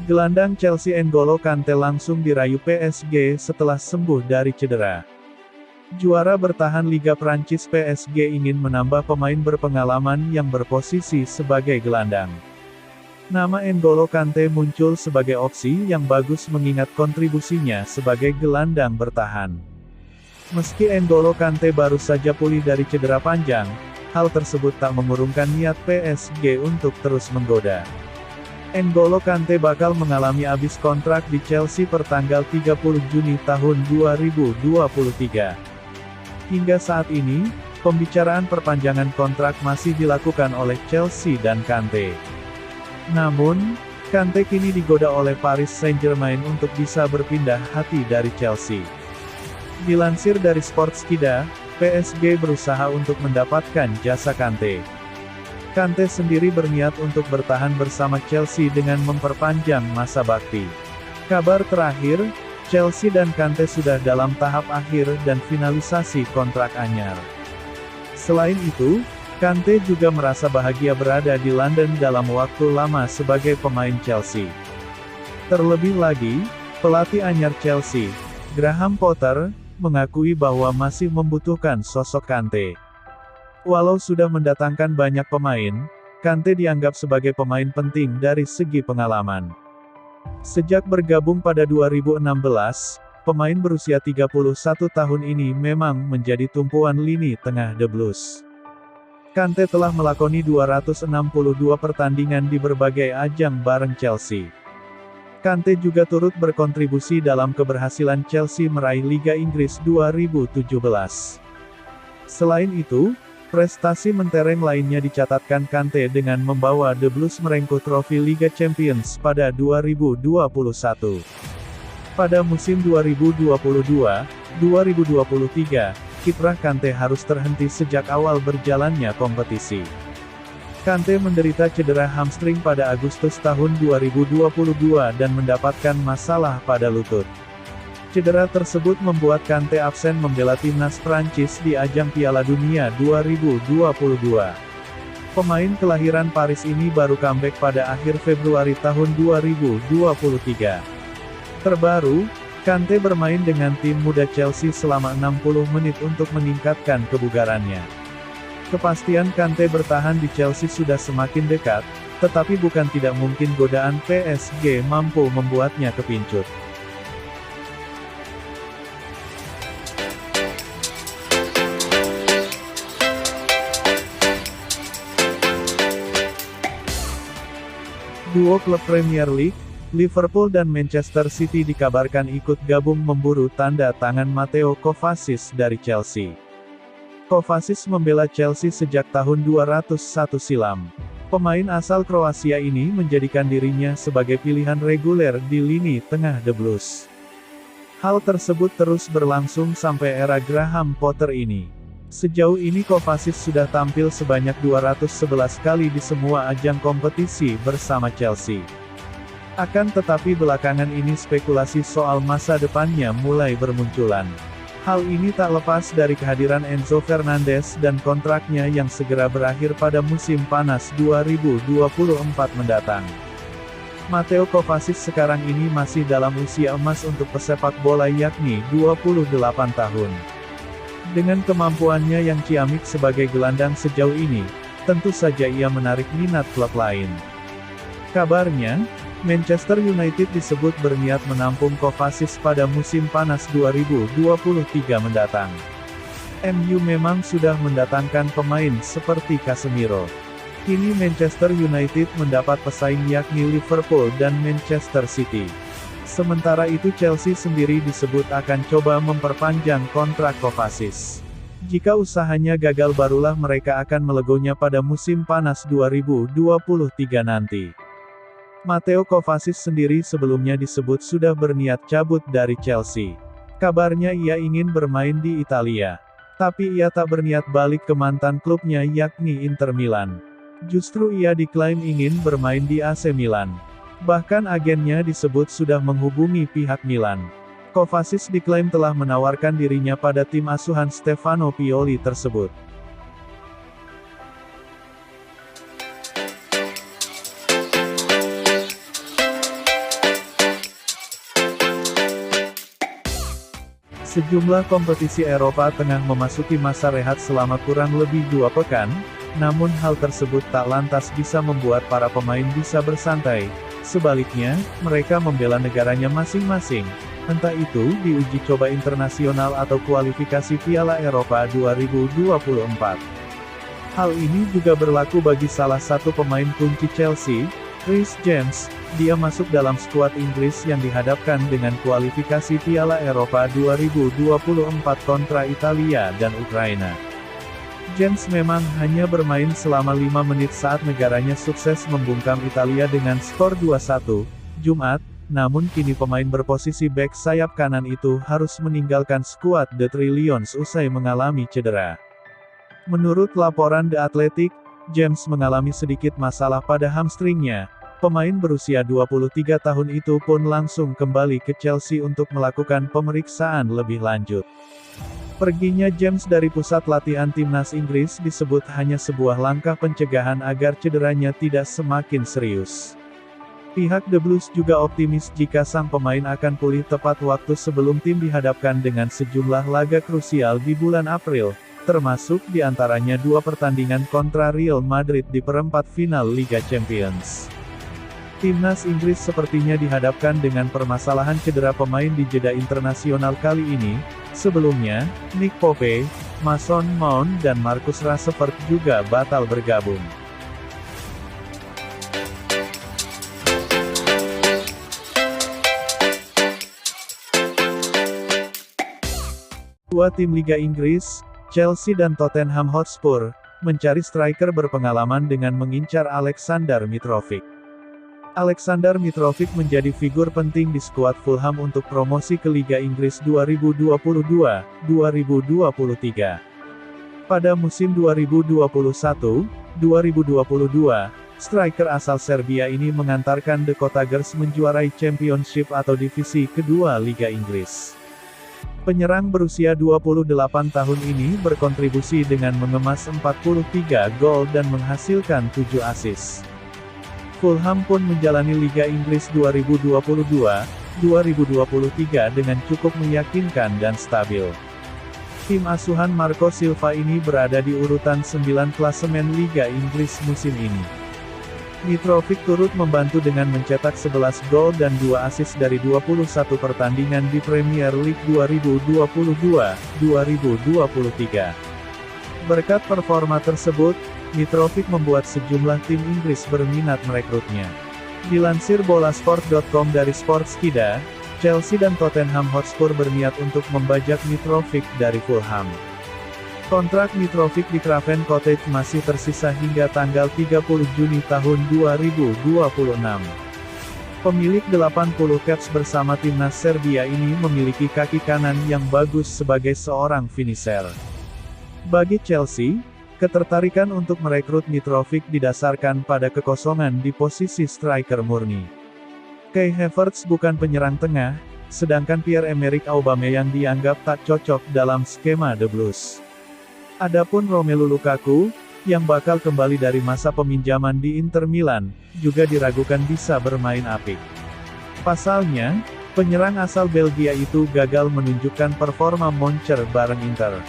Gelandang Chelsea N'Golo Kante langsung dirayu PSG setelah sembuh dari cedera. Juara bertahan Liga Prancis PSG ingin menambah pemain berpengalaman yang berposisi sebagai gelandang. Nama N'Golo Kante muncul sebagai opsi yang bagus mengingat kontribusinya sebagai gelandang bertahan. Meski N'Golo Kante baru saja pulih dari cedera panjang, hal tersebut tak mengurungkan niat PSG untuk terus menggoda. N'Golo Kante bakal mengalami habis kontrak di Chelsea pertanggal 30 Juni tahun 2023. Hingga saat ini, pembicaraan perpanjangan kontrak masih dilakukan oleh Chelsea dan Kante. Namun, Kante kini digoda oleh Paris Saint-Germain untuk bisa berpindah hati dari Chelsea. Dilansir dari Sportskida, PSG berusaha untuk mendapatkan jasa Kante. Kante sendiri berniat untuk bertahan bersama Chelsea dengan memperpanjang masa bakti. Kabar terakhir, Chelsea dan Kante sudah dalam tahap akhir dan finalisasi kontrak anyar. Selain itu, Kante juga merasa bahagia berada di London dalam waktu lama sebagai pemain Chelsea. Terlebih lagi, pelatih anyar Chelsea, Graham Potter, mengakui bahwa masih membutuhkan sosok Kante. Walau sudah mendatangkan banyak pemain, Kante dianggap sebagai pemain penting dari segi pengalaman. Sejak bergabung pada 2016, pemain berusia 31 tahun ini memang menjadi tumpuan lini tengah The Blues. Kante telah melakoni 262 pertandingan di berbagai ajang bareng Chelsea. Kante juga turut berkontribusi dalam keberhasilan Chelsea meraih Liga Inggris 2017. Selain itu, prestasi mentereng lainnya dicatatkan Kante dengan membawa The Blues merengkuh trofi Liga Champions pada 2021. Pada musim 2022-2023, kiprah Kante harus terhenti sejak awal berjalannya kompetisi. Kante menderita cedera hamstring pada Agustus tahun 2022 dan mendapatkan masalah pada lutut. Cedera tersebut membuat Kante absen membela timnas Prancis di ajang Piala Dunia 2022. Pemain kelahiran Paris ini baru comeback pada akhir Februari tahun 2023. Terbaru, Kante bermain dengan tim muda Chelsea selama 60 menit untuk meningkatkan kebugarannya. Kepastian Kante bertahan di Chelsea sudah semakin dekat, tetapi bukan tidak mungkin godaan PSG mampu membuatnya kepincut. Duo klub Premier League, Liverpool dan Manchester City dikabarkan ikut gabung memburu tanda tangan Mateo Kovacic dari Chelsea. Kovacic membela Chelsea sejak tahun 201 silam. Pemain asal Kroasia ini menjadikan dirinya sebagai pilihan reguler di lini tengah The Blues. Hal tersebut terus berlangsung sampai era Graham Potter ini. Sejauh ini Kovacic sudah tampil sebanyak 211 kali di semua ajang kompetisi bersama Chelsea. Akan tetapi belakangan ini spekulasi soal masa depannya mulai bermunculan. Hal ini tak lepas dari kehadiran Enzo Fernandez dan kontraknya yang segera berakhir pada musim panas 2024 mendatang. Mateo Kovacic sekarang ini masih dalam usia emas untuk pesepak bola yakni 28 tahun. Dengan kemampuannya yang ciamik sebagai gelandang sejauh ini, tentu saja ia menarik minat klub lain. Kabarnya, Manchester United disebut berniat menampung Kovacic pada musim panas 2023 mendatang. MU memang sudah mendatangkan pemain seperti Casemiro. Kini Manchester United mendapat pesaing yakni Liverpool dan Manchester City. Sementara itu Chelsea sendiri disebut akan coba memperpanjang kontrak Kovacic. Jika usahanya gagal barulah mereka akan melegonya pada musim panas 2023 nanti. Mateo Kovacic sendiri sebelumnya disebut sudah berniat cabut dari Chelsea. Kabarnya ia ingin bermain di Italia. Tapi ia tak berniat balik ke mantan klubnya yakni Inter Milan. Justru ia diklaim ingin bermain di AC Milan. Bahkan agennya disebut sudah menghubungi pihak Milan. Kovacic diklaim telah menawarkan dirinya pada tim asuhan Stefano Pioli tersebut. Sejumlah kompetisi Eropa tengah memasuki masa rehat selama kurang lebih 2 pekan, namun hal tersebut tak lantas bisa membuat para pemain bisa bersantai. Sebaliknya, mereka membela negaranya masing-masing, entah itu di uji coba internasional atau kualifikasi Piala Eropa 2024. Hal ini juga berlaku bagi salah satu pemain kunci Chelsea, Reece James. Dia masuk dalam skuad Inggris yang dihadapkan dengan kualifikasi Piala Eropa 2024 kontra Italia dan Ukraina. James memang hanya bermain selama 5 menit saat negaranya sukses membungkam Italia dengan skor 2-1, Jumat, namun kini pemain berposisi bek sayap kanan itu harus meninggalkan skuad The Three Lions usai mengalami cedera. Menurut laporan The Athletic, James mengalami sedikit masalah pada hamstringnya. Pemain berusia 23 tahun itu pun langsung kembali ke Chelsea untuk melakukan pemeriksaan lebih lanjut. Perginya James dari pusat latihan timnas Inggris disebut hanya sebuah langkah pencegahan agar cederanya tidak semakin serius. Pihak The Blues juga optimis jika sang pemain akan pulih tepat waktu sebelum tim dihadapkan dengan sejumlah laga krusial di bulan April, termasuk diantaranya 2 pertandingan kontra Real Madrid di perempat final Liga Champions. Timnas Inggris sepertinya dihadapkan dengan permasalahan cedera pemain di jeda internasional kali ini. Sebelumnya, Nick Pope, Mason Mount dan Marcus Rashford juga batal bergabung. Dua tim Liga Inggris, Chelsea dan Tottenham Hotspur, mencari striker berpengalaman dengan mengincar Aleksandar Mitrovic. Aleksandar Mitrovic menjadi figur penting di skuad Fulham untuk promosi ke Liga Inggris 2022-2023. Pada musim 2021-2022, striker asal Serbia ini mengantarkan The Cottagers menjuarai Championship atau divisi kedua Liga Inggris. Penyerang berusia 28 tahun ini berkontribusi dengan mengemas 43 gol dan menghasilkan 7 assist. Fulham pun menjalani Liga Inggris 2022-2023 dengan cukup meyakinkan dan stabil. Tim asuhan Marco Silva ini berada di urutan 9 klasemen Liga Inggris musim ini. Mitrovic turut membantu dengan mencetak 11 gol dan 2 assist dari 21 pertandingan di Premier League 2022-2023. Berkat performa tersebut, Mitrovic membuat sejumlah tim Inggris berminat merekrutnya. Dilansir bolasport.com dari Sportskida, Chelsea dan Tottenham Hotspur berniat untuk membajak Mitrovic dari Fulham. Kontrak Mitrovic di Craven Cottage masih tersisa hingga tanggal 30 Juni tahun 2026. Pemilik 80 caps bersama timnas Serbia ini memiliki kaki kanan yang bagus sebagai seorang finisher. Bagi Chelsea, ketertarikan untuk merekrut Mitrovic didasarkan pada kekosongan di posisi striker murni. Kai Havertz bukan penyerang tengah, sedangkan Pierre-Emerick Aubameyang dianggap tak cocok dalam skema The Blues. Adapun Romelu Lukaku, yang bakal kembali dari masa peminjaman di Inter Milan, juga diragukan bisa bermain apik. Pasalnya, penyerang asal Belgia itu gagal menunjukkan performa moncer bareng Inter.